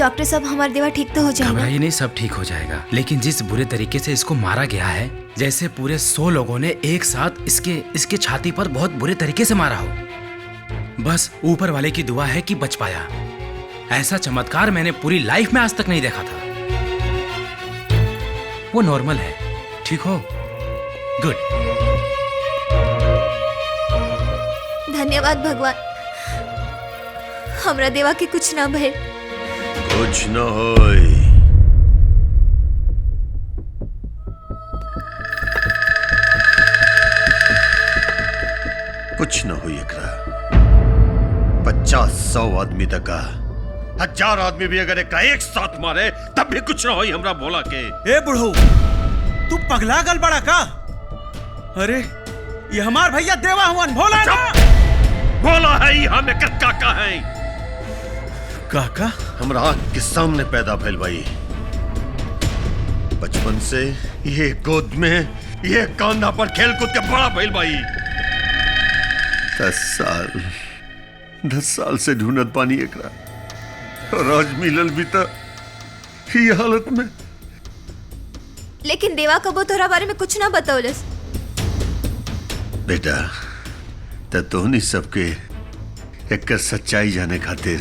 Doctor साहब हमारा देवा ठीक तो हो जाएगा? घबराइए नहीं, सब ठीक हो जाएगा। लेकिन जिस बुरे तरीके से इसको मारा गया है, जैसे पूरे 100 लोगों ने एक साथ इसके छाती पर बहुत बुरे तरीके से मारा हो, बस ऊपर वाले की दुआ है कि बच पाया। ऐसा चमत्कार मैंने पूरी लाइफ में आज तक नहीं देखा था। वो नॉर्मल है, ठीक हो? गुड। धन्यवाद भगवान, हमरा देवा के कुछ ना भइल। कुछ न होई। कुछ न हुई एकरा। 50-100 आदमी तक का 1000 आदमी भी अगर एक साथ मारे तब भी कुछ न होई हमरा भोला के। ए बुढ़ऊ, तू पगला गल बड़ा का? अरे ये हमार भैया देवा हुवन, भोला ना? भोला है ही हमें काका है। काका हमरा आँख के सामने पैदा भइल भाई। बचपन से ये गोद में ये कांधा पर खेल कूद के बड़ा भइल भाई। 10 साल से ढूंढत पानी एकरा, और आज मिलल भी तो ही हालत में। लेकिन देवा कबो तोरा बारे में कुछ ना बतौलस। बेटा तोहनी सबके एक सच्चाई जाने खातिर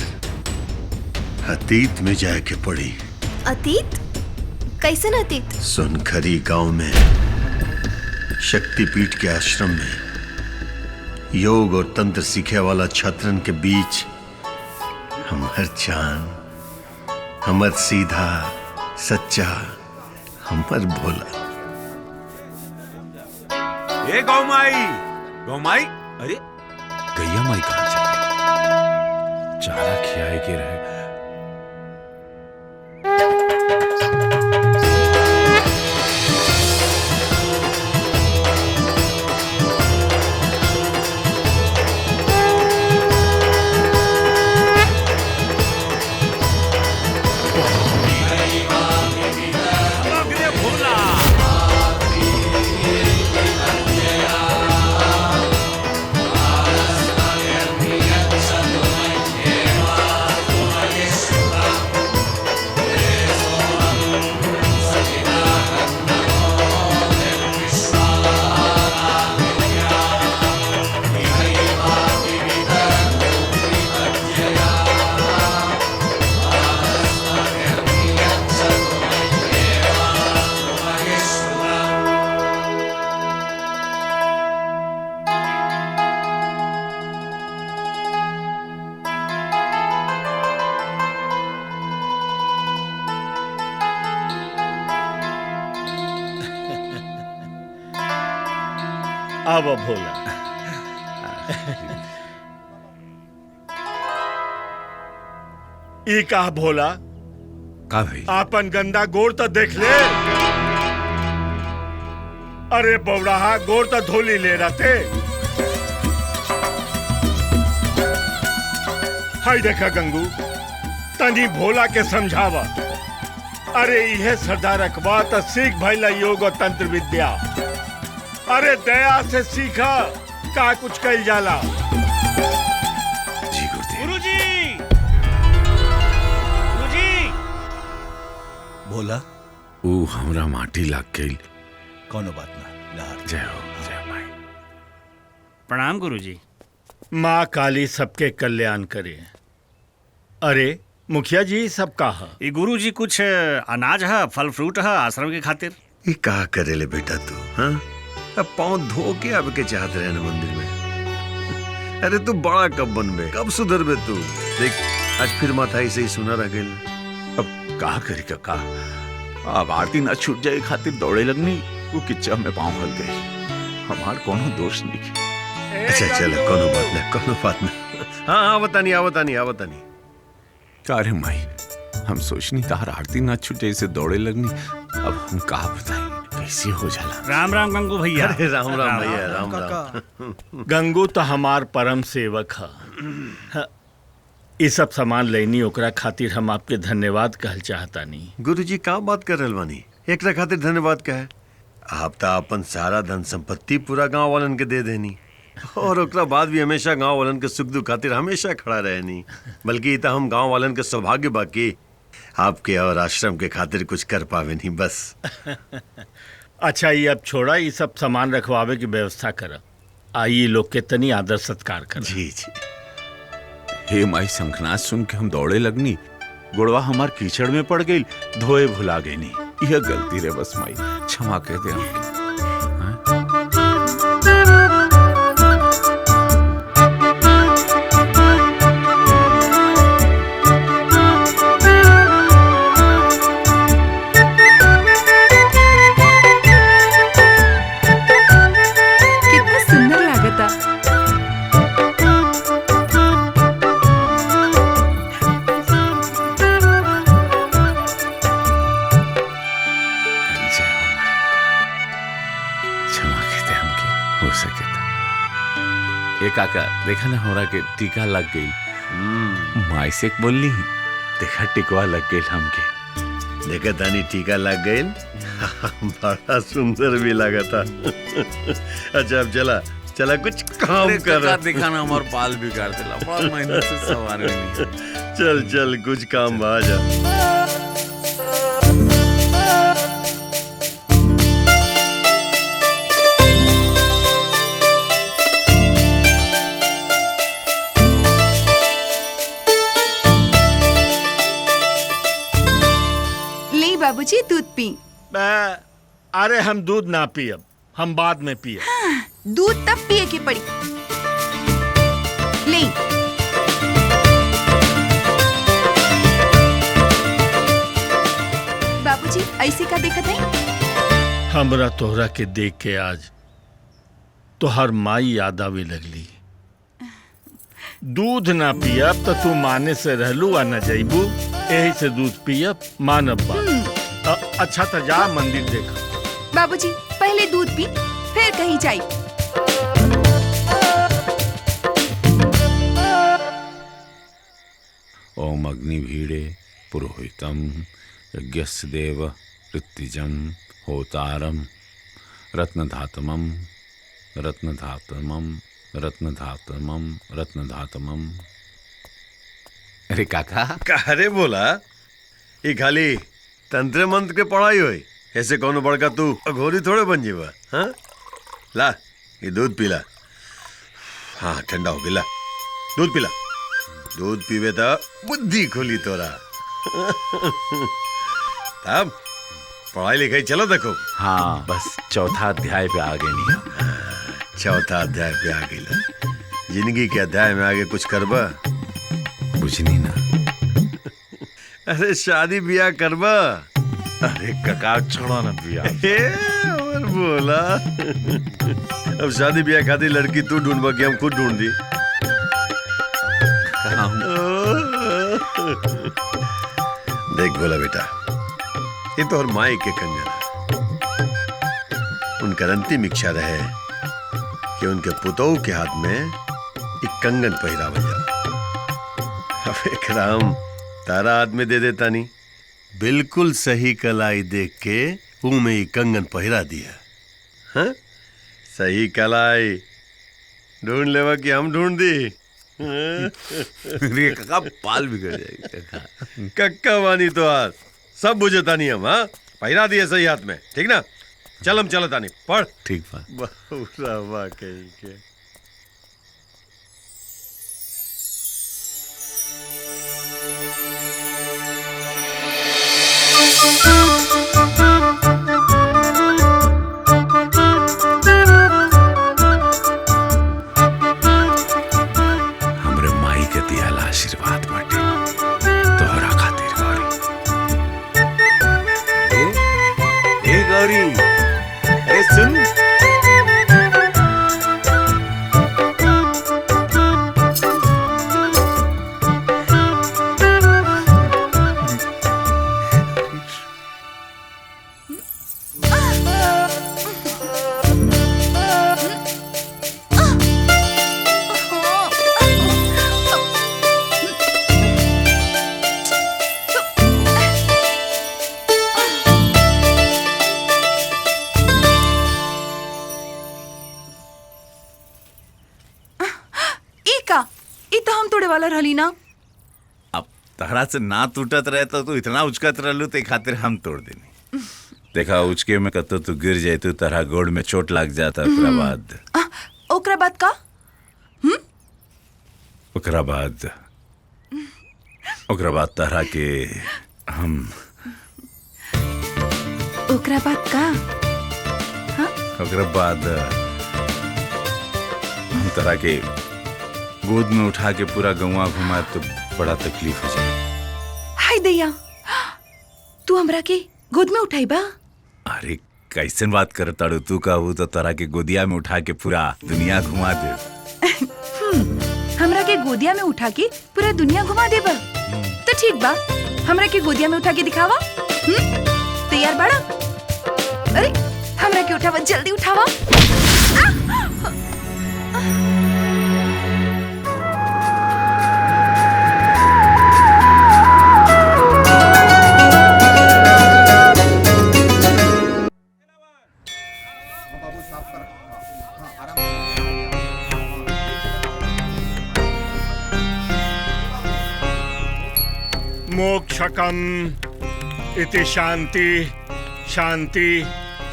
अतीत में जाए के पड़ी। अतीत? कैसन अतीत? सोनखरी गांव में शक्तिपीठ के आश्रम में योग और तंत्र सीखे वाला छात्रन के बीच हमर जान, हमर सीधा सच्चा, हमर भोला। ए गौमाई, गौमाई, अरे गैया माई कहाँ चल गई? चारा खियाए के रहे। अब भोला ई का भोला का भाई? आपन गंदा गोड़ तो देख ले। अरे बौड़ाहा, गोड़ तो धोली ले रहते। हाय देखा गंगू, तनी भोला के समझावा। अरे यह श्रद्धा रखवा तो सीख भैला योग और तंत्र विद्या। अरे दया से सीखा का कुछ कल जाला। जी गुरुदेव। गुरुजी, बोला ऊ हमरा माटी लाग गई। कोनो बात ना। जय हो, जय माई। प्रणाम गुरुजी। माँ काली सबके कल्याण करे। अरे मुखिया जी सब कहा? ये गुरुजी कुछ अनाज है, फल फ्रूट है आश्रम के खातिर। ये का करेले बेटा तू? हाँ, अब पाँव धो के अब के चाहते रहे ना मंदिर में। अरे तू बड़ा कब बनबे, कब सुधरबे तू? देख आज फिर माथा ऐसे ही सुना रह गई। अब का करी काका, अब आरती ना छूट जाए खातिर दौड़े लगनी, वो किच्चा में पाँव हल गई। हमार कोनो दोष नहीं। अच्छा चलो, कोनो बात नहीं। हाँ बतानी। का रे माई, हम सोचनी तार आरती ना छूट जाए से दौड़े लगनी। अब हम का बताई कैसे हो जाला। राम राम गंगू भैया। अरे राम भैया, राम। गंगू तो हमार परम सेवक है। ये सब सामान लेनी ओकरा खातिर हम आपके धन्यवाद कहल चाहता नहीं। गुरुजी का बात कर रहल बानी? एकरा खातिर धन्यवाद कहे? आप तो अपन सारा धन संपत्ति पूरा गांव वालन के दे देनी, और ओकरा बाद भी हमेशा गांव वालन के सुख दुख खातिर हमेशा खड़ा रहनी। बल्कि तो हम गांव वालन के सौभाग्य बाकी आपके और आश्रम के खातिर कुछ कर पावे नहीं बस। अच्छा ये अब छोड़ा, ये सब सामान रखवावे की व्यवस्था कर। आइए लोग के तनी आदर सत्कार कर। जी जी। हे माई शंखनाद सुन के हम दौड़े लगनी, गुड़वा हमार कीचड़ में पड़ गई, धोए भुला गई नहीं। यह गलती रे बस माई, क्षमा कह दे हमके। कितना सुंदर लागता। जय हो माई, क्षमा कह दे हमके, हो सके तो। ए काका देखा ना हमरा के टीका लग गई। माई से बोलनी, देखा टिकवा लग गई हमके। देखा तानी टीका लग गई। बड़ा सुंदर भी लगा था। अच्छा अब चला चला कुछ काम कर। देखा ना हमार बाल बिगाड़ दिला, बड़ा मेहनत से सवार नहीं। चल चल कुछ काम बा जा। ले बाबूजी दूध पी। अरे हम दूध ना पियब, हम बाद में पियब। दूध तब पिए के पड़ी। ले बाबूजी ऐसे का देखत है? हमरा तोहरा के देख के आज तोहर माई याद आवे लगली। दूध ना पियब तो तू माने से रहलू आ न जइबू, यही से दूध पियब मानब बात। अच्छा तो जा मंदिर देखा। बाबूजी पहले दूध पी, फिर कहीं जाई। ओम अग्निभीड़े पुरोहितम यज्ञस्य देव ऋत्विजम होतारम रत्नधातमम रत्नधातमम रत्नधातमम रत्नधातमम। अरे काका अरे बोला ये खाली तंत्र मंत्र के पढ़ाई होई, ऐसे कौन बड़का तू अघोरी थोड़े बन जीवा। हाँ ला ये दूध पीला। हाँ ठंडा हो गया, दूध पीला। दूध पीवे तो बुद्धि खुली तोरा। तब पढ़ाई लिखाई चलो देखो। हाँ बस चौथा अध्याय पे आ गए नहीं। चौथा अध्याय पे आ गई। जिंदगी के अध्याय में आगे कुछ करबा? कुछ नहीं ना। अरे शादी ब्याह करबा? अरे काका छोड़ो ना भैया। और बोला अब शादी ब्याह खातिर लड़की तू ढूंढबा कि हम खुद ढूंढ दी? देख बोला बेटा, ये तो और माई के कंगन है। उनका अंतिम इच्छा रहे कि उनके पुतोह के हाथ में एक कंगन पहिरावल जाए। अब एक राम तारा हाथ में दे देता नहीं, बिल्कुल सही कलाई देख के मुंह में ही कंगन पहिरा दिया। हाँ सही कलाई ढूंढ लेवा कि हम ढूंढ दी? काका बाल बिगड़ जाएगा। कक्का वानी तो आज सब बुझता नहीं हम। हाँ पहिरा दिए सही हाथ में, ठीक ना? चल हम चलता नहीं, पढ़। ठीक बा। वाह कहीं के। हमरे माई के दियाला आशीर्वाद बाटे तोहरा खातिर गौरी। ए गौरी, अरे सुन। ई तो हम तोड़े वाला रहली ना। अब तहरा से ना टूटत रहे तो तू इतना उचकत रहलू ते खातिर हम तोड़ देनी। देखा उचके में कतो तू गिर जाए तो तरह गोड़ में चोट लग जाता। ओकरा बाद का? ओकरा बाद तरह के हम ओकरा बाद का? ओकरा बाद हम तरह के गोद में उठा के पूरा गौवा घुमा तो बड़ा तकलीफ हो जाए। हाय दैया, तू हमरा के गोद में उठाई बा? अरे कैसन बात कर ताड़ू, तू कहू तो तरह के गोदिया में उठा के पूरा दुनिया घुमा दे। हमरा के गोदिया में उठा के पूरा दुनिया घुमा दे बा? तो ठीक बा, हमरा के गोदिया में उठा के दिखावा। तैयार बाड़ा? अरे हमरा के उठावा, जल्दी उठावा। मोक्षकम इति शांति शांति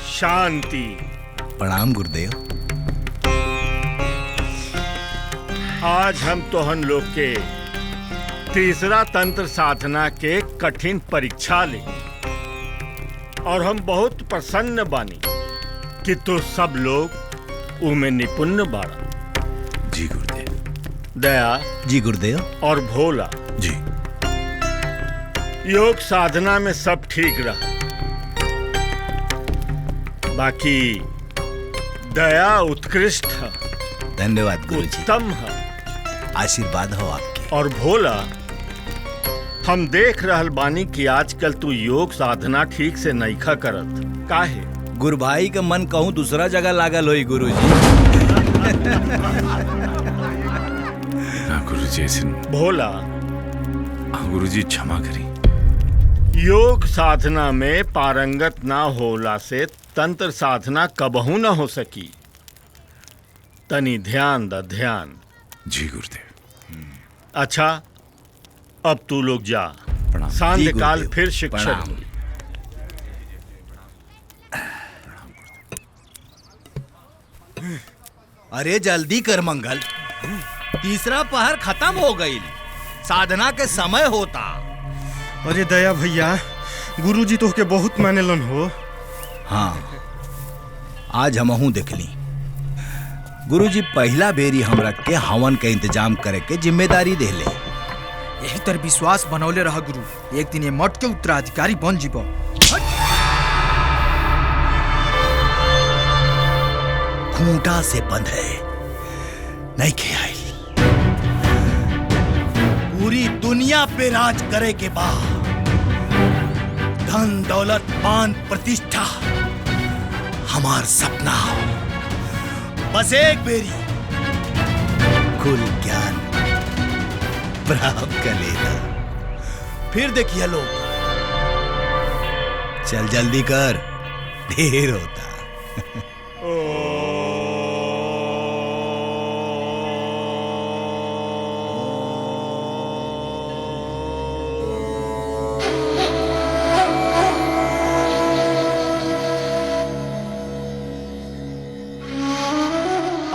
शांति। प्रणाम गुरुदेव। आज हम तोहन लोग के तीसरा तंत्र साधना के कठिन परीक्षा ले और हम बहुत प्रसन्न बानी कि तू सब लोग उमें निपुण बाड़ा। जी गुरुदेव। दया जी गुरुदेव। और भोला जी। योग साधना में सब ठीक रहा, बाकी दया उत्कृष्ट है, धन्यवाद गुरुजी। उत्तम है, आशीर्वाद हो आपके। और भोला हम देख रहल बानी कि आजकल तू योग साधना ठीक से नईखा करत। काहे? गुरु भाई का मन कहूँ दूसरा जगह लागल होई गुरुजी। ना गुरुजी ऐसे। भोला गुरुजी क्षमा करी। योग साधना में पारंगत ना होला से तंत्र साधना कबहू न हो सकी। तनी ध्यान द ध्यान। जी गुरुदेव। अच्छा अब तू लोग जा, प्रणाम। सांझ जी काल गुरुदेव। फिर शिक्षक प्रणाम। मिली। अरे जल्दी कर मंगल, तीसरा पहर खत्म हो गई, साधना के समय होता। अरे दया भैया, गुरुजी तो के बहुत मानेलन हो। हाँ, आज हमहू देखली। गुरुजी पहला बेरी हमरा के हवन के इंतजाम करे के जिम्मेदारी देले। यही तर विश्वास बनौले रहा गुरु, एक दिन ये मठ के उत्तराधिकारी बन जीबो। खूंटा से बंध है, नहीं खेल। पूरी दुनिया पे राज करे के बाद धन दौलत मान प्रतिष्ठा हमार सपना हो। बस एक बेरी कुल ज्ञान प्राप्त कर लेना, फिर देखिए लोग। चल जल्दी कर, देर होता।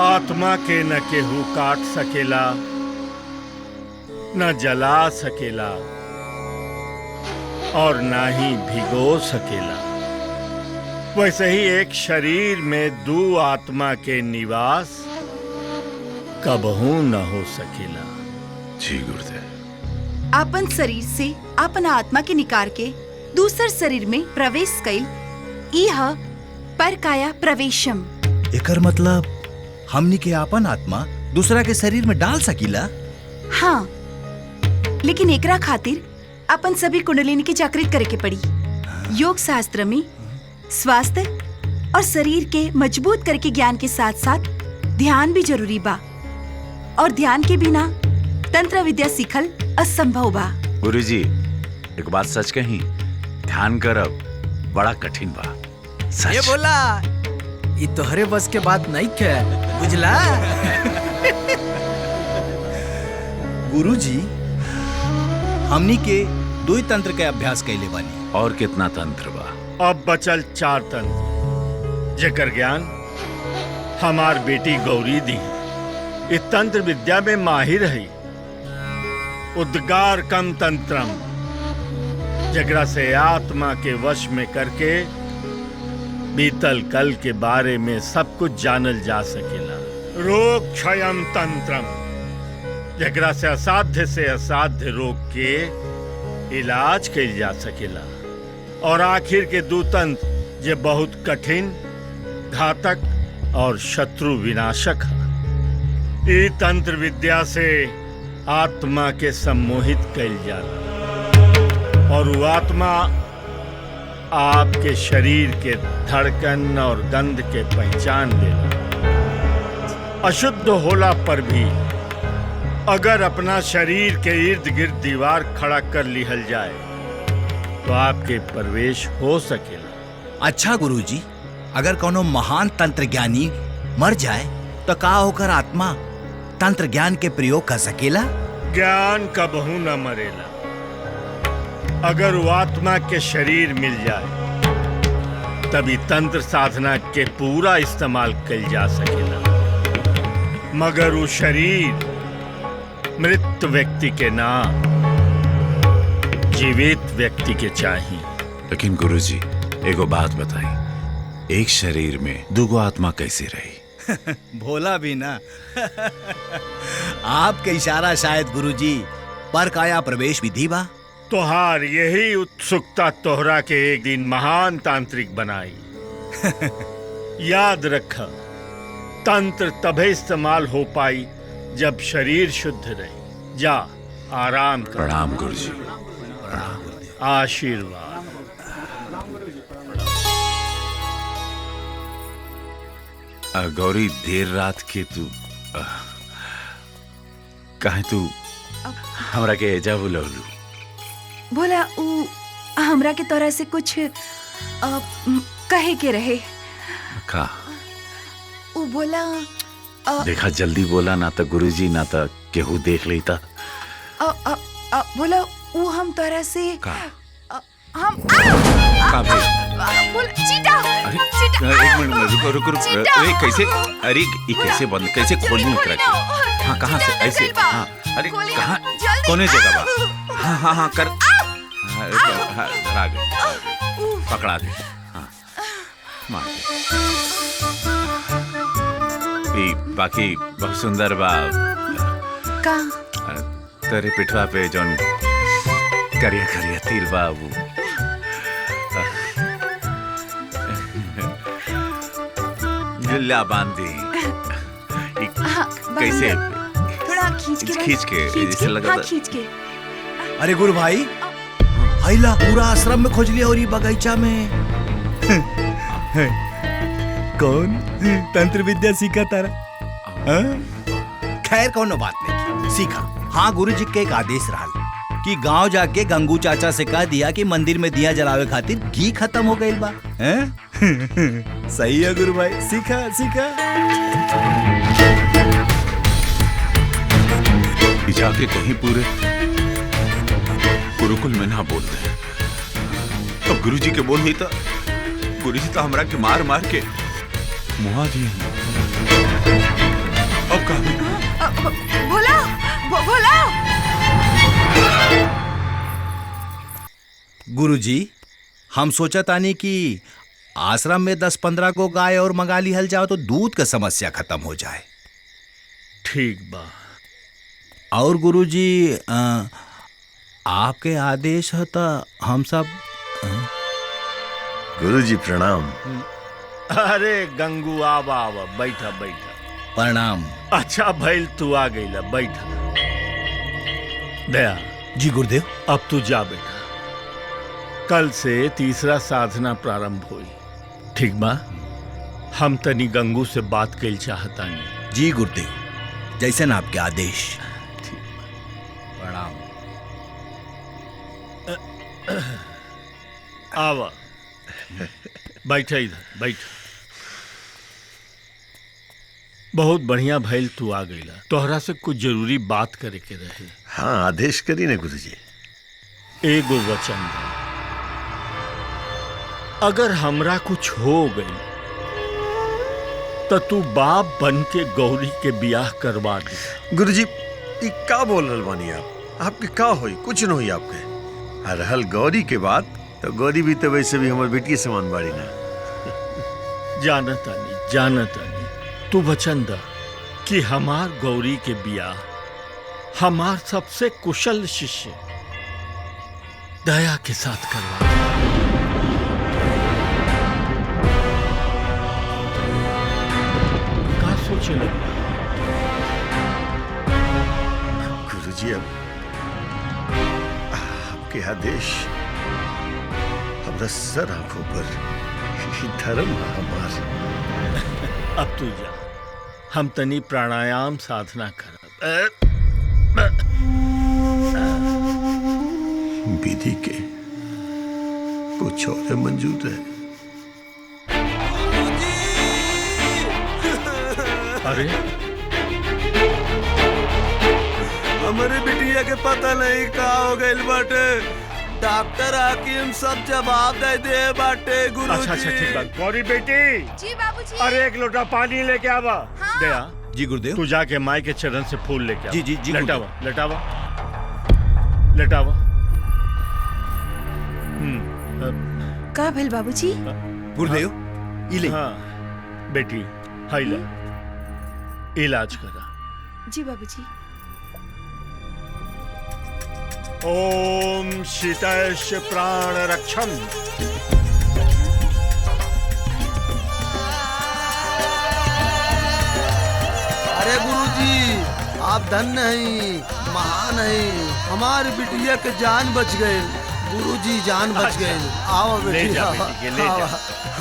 आत्मा के न केहू काट सकेला, न जला सकेला और ना ही भिगो सकेला। वैसे ही एक शरीर में दो आत्मा के निवास कबहू न हो सकेला। जी गुरुदेव। आपन शरीर से आपन आत्मा के निकार के दूसर शरीर में प्रवेश कइल, यह परकाया प्रवेशम। एकर मतलब हमनी के आपन आत्मा दूसरा के शरीर में डाल सकीला? हाँ, लेकिन एकरा खातिर अपन सभी कुंडलिनी के जागृत करे के पड़ी। योग शास्त्र में स्वास्थ्य और शरीर के मजबूत करे के ज्ञान के साथ साथ ध्यान भी जरूरी बा, और ध्यान के बिना तंत्र विद्या सीखल असंभव बा। गुरुजी एक बात सच कही, ध्यान करब बड़ा कठिन बा। ये बोला, ये तोहरे बस के बात नहीं के, बुझला? गुरुजी, हमनी के 2 तंत्र के अभ्यास कैले बानी। और कितना तंत्र बा? अब बचल 4 तंत्र जेकर ज्ञान हमार बेटी गौरी दी। इस तंत्र विद्या में माहिर है। उद्गार कम तंत्रम, जगरा से आत्मा के वश में करके बीतल कल के बारे में सब कुछ जानल जा सकेला। रोग क्षयम तंत्रम, जगरा से असाध्य रोग के इलाज कइल जा सकेला। और आखिर के 2 तंत्र जे बहुत कठिन, घातक और शत्रु विनाशक है। ई तंत्र विद्या से आत्मा के सम्मोहित कइल जाला और वो आत्मा आपके शरीर के धड़कन और गंध के पहचान लेला। अशुद्ध होला पर भी अगर अपना शरीर के इर्द गिर्द दीवार खड़ा कर लिहल जाए तो आपके प्रवेश हो सकेला। अच्छा गुरुजी, अगर कोनो महान तंत्र ज्ञानी मर जाए तो का होकर आत्मा तंत्र ज्ञान के प्रयोग कर सकेला? ज्ञान कबहू न मरेला। अगर वो आत्मा के शरीर मिल जाए तभी तंत्र साधना के पूरा इस्तेमाल कल जा सकेला। मगर वो शरीर मृत व्यक्ति के ना, जीवित व्यक्ति के चाहिए। लेकिन गुरुजी एगो बात बताई, एक शरीर में 2 आत्मा कैसे रही? भोला भी ना। आपके इशारा शायद गुरुजी पर काया प्रवेश विधि बा। तोहार यही उत्सुकता तोहरा के एक दिन महान तांत्रिक बनाई। याद रख, तंत्र तभी इस्तेमाल हो पाई जब शरीर शुद्ध रहे। जा आराम कर। प्रणाम गुरुजी। आशीर्वाद। गौरी, देर रात के तू काहे तू हमरा के एजा बुलौलू? बोला उ हमरा के तोरा से कुछ कहे के रहे। का? उ बोला देखा, जल्दी बोला, ना तो गुरुजी ना तो केहू देख लेता। बोला उ हम तोरा से का? हम का भाई? बोला चीटा। अरे एक मिनट, रुको। अरे कैसे? अरे ये कैसे बंद, कैसे खोलनी उतरा के? हाँ, कहाँ से? ऐसे? हाँ, अरे कहाँ? कोने जगह बा? हाँ कर। धरा गए, पकड़ा दे। हाँ, मार दे। बाकी बहुत सुंदर बा। का? तेरे पिठवा पे जौन करिया तिल बा वो गिल्ला बांधी। कैसे? थोड़ा खींच के जैसे लगा। खींच के। अरे गुरु भाई, हैला पूरा आश्रम में खोज लिया और ये बगीचा में कौन तंत्र विद्या सीखा तारा? खैर कोनो बात नहीं, सीखा। हाँ, गुरुजी के एक आदेश रहा कि गांव जाके गंगू चाचा से कह दिया कि मंदिर में दिया जलावे खातिर घी खत्म हो गइल बा। सही है गुरु भाई, सीखा। जाके कहीं पूरे गुरुकुल में ना बोल दे। अब गुरुजी के बोल नहीं था, गुरुजी तो हमरा के मार के मुआ दिए। अब कहा? बोला। गुरुजी, हम सोचा तानी कि आश्रम में 10-15 को गाय और मंगा लिहल जाओ तो दूध का समस्या खत्म हो जाए। ठीक बा। और गुरुजी आपके आदेश है तो हम सब। गुरुजी प्रणाम। अरे गंगू, आवा बैठा। प्रणाम। अच्छा भइल तू आ गईला, बैठा। दया जी गुरुदेव। अब तू जा बेटा। कल से 3रा साधना प्रारंभ हुई। ठीक बा? हम तनी गंगू से बात कइल चाहतानी। जी गुरुदेव, जैसे ना आपके आदेश। प्रणाम। आवा, बैठा इधर, बैठा। बहुत बढ़िया भइल तू आ गईला। तोहरा से कुछ जरूरी बात करे के रहे। हाँ, आदेश करी ने गुरुजी। एगो वचन दे, अगर हमरा कुछ हो गई तो तू बाप बन के गौरी के ब्याह करवा दे। गुरुजी ये का बोल रहल बानी आप? आपके का होई? कुछ न होई आपके। आ रहल गौरी के बात, तो गौरी भी तो वैसे भी हमार बेटी समान बाड़ी ना। जानतानी तू वचन दा कि हमार गौरी के ब्याह हमार सबसे कुशल शिष्य दया के साथ करवा। का सोचे लगे? गुरुजी अब आपके आदेश हमरा सर आंखों पर धर्म है हमार। अब तू जा, हम तनी प्राणायाम साधना कर। विधि के कुछ और मंजूर है। अरे हमारे बिटिया के पता नहीं का हो गइल बाटे। डॉक्टर हाकिम सब जवाब दे बाटे। गुरुजी अच्छा ठीक बात। गौरी बेटी जी बाबूजी। अरे एक लोटा पानी लेके आवा। हाँ। दया जी गुरुदेव। तू जाके माई के चरण से फूल लेके आ। जी जी जी लटावा गुरुदेव। लटावा। का भइल बाबूजी? गुरुदेव इले। हाँ बेटी हाइला इलाज करा। जी बाबूजी। ओम शीतैष प्राण रक्षम। अरे गुरुजी आप धन्य हैं, महान हैं। हमारी बिटिया के जान बच गए। गुरुजी जान बच गए। आओ बेटी, ले जा बेटी के, ले जा।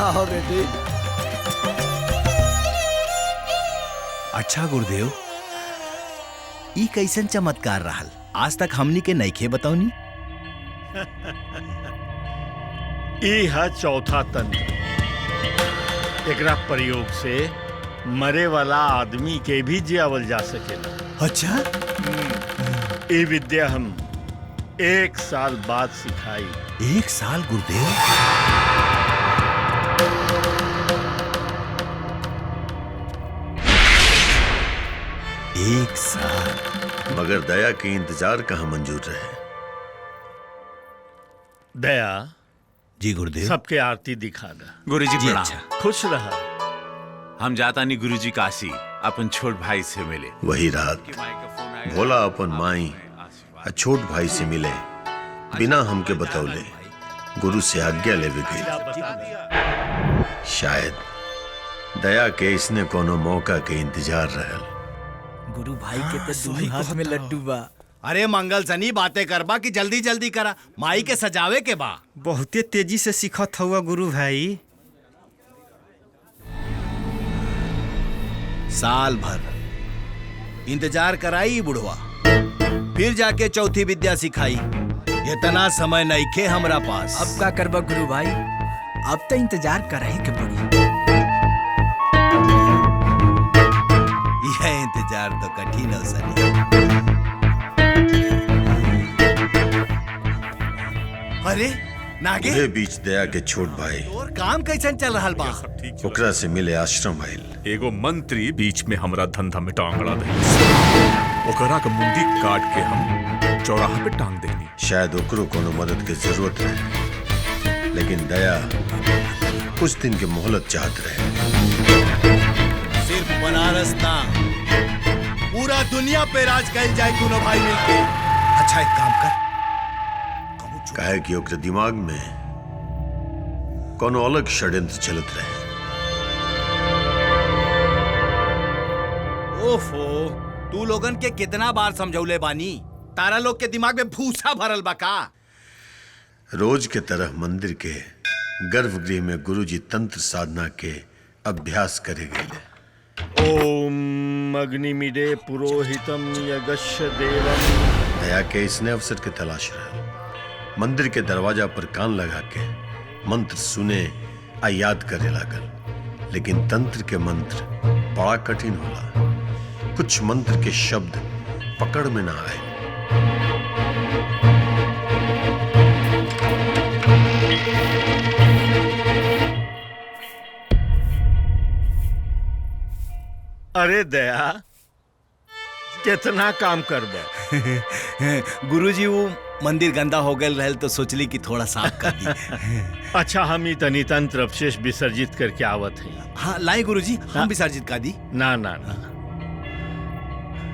आओ बेटी। अच्छा गुरुदेव, ई कैसन चमत्कार रहल? आज तक हमनी के नइखे बताऊनी। ई है चौथा तंत्र। एकरा प्रयोग से मरे वाला आदमी के भी जियावल जा सकेला। अच्छा ये विद्या हम 1 साल बाद सिखाई। 1 साल गुरुदेव? 1 साल? मगर दया के इंतजार कहाँ मंजूर रहे। दया जी गुरुदेव। सबके आरती दिखा दा। गुरुजी जी प्रणाम। अच्छा। खुश रहा। हम जाता नहीं गुरुजी काशी अपन छोट भाई से मिले। वही रात भोला अपन माई आ छोट भाई से मिले बिना हमके बतौले गुरु से आज्ञा लेवे गई। शायद दया के इसने कोनो मौका के इंतजार रहल। गुरु भाई के तो दोनों हाथ में लड्डू बा। अरे मंगल सनी बातें करबा कि जल्दी जल्दी करा, माई के सजावे के बा। बहुते तेजी से सीखत हुआ गुरु भाई। साल भर इंतजार कराई बुढ़वा, फिर जाके चौथी विद्या सिखाई। इतना समय नइखे हमरा पास। अब का करबा गुरु भाई? अब तो इंतजार कर ही के पड़ी। यह इंतजार तो कठिन हो सनी। अरे नागे, उहे बीच दया के छोट भाई और काम कैसन चल रहा बा? ओकरा से मिले आश्रम आइल। एगो मंत्री बीच में हमरा धंधा में टांग अड़ा दे। ओकरा के मुंडी काट के हम चौराहा पे टांग देनी। शायद ओकरो कोनो मदद के जरूरत रहे, लेकिन दया कुछ दिन के मोहलत चाहत रहे। सिर्फ बनारस ना, पूरा दुनिया पे राज कैल जाए दोनों भाई मिलके। अच्छा एक काम कर, काहे कि ओकरे दिमाग में कोनो अलग षड्यंत्र चलत रहे। ओफो, तू लोगन के कितना बार समझौले बानी? तारा लोग के दिमाग में भूसा भरल बा का? रोज के तरह मंदिर के गर्भगृह में गुरुजी तंत्र साधना के अभ्यास करे गए। ओम अग्निमिडे पुरोहितम यगस्य देवम। दया के इसने अवसर के तलाश रहे। मंदिर के दरवाजा पर कान लगा के मंत्र सुने आ याद करे लागल, लेकिन तंत्र के मंत्र बड़ा कठिन होला। कुछ मंत्र के शब्द पकड़ में ना आए। अरे दया, कितना काम करबे? गुरुजी वो मंदिर गंदा हो गए रहल तो सोचली कि थोड़ा साफ कर दी। अच्छा, हम ही तनी तंत्र अवशेष विसर्जित करके आवत हैं। हाँ लाई गुरुजी, हम विसर्जित कर दी। ना ना ना,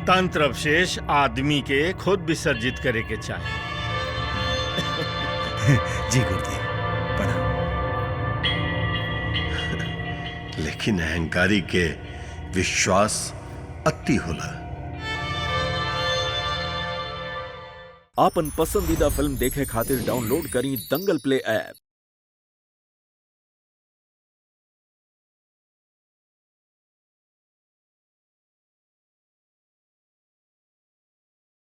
तंत्र अवशेष आदमी के खुद विसर्जित करे के चाहिए। जी गुरुदेव, प्रणाम। लेकिन अहंकारी के विश्वास अति होला। आपन पसंदीदा फिल्म देखे खातिर डाउनलोड करी दंगल प्ले ऐप।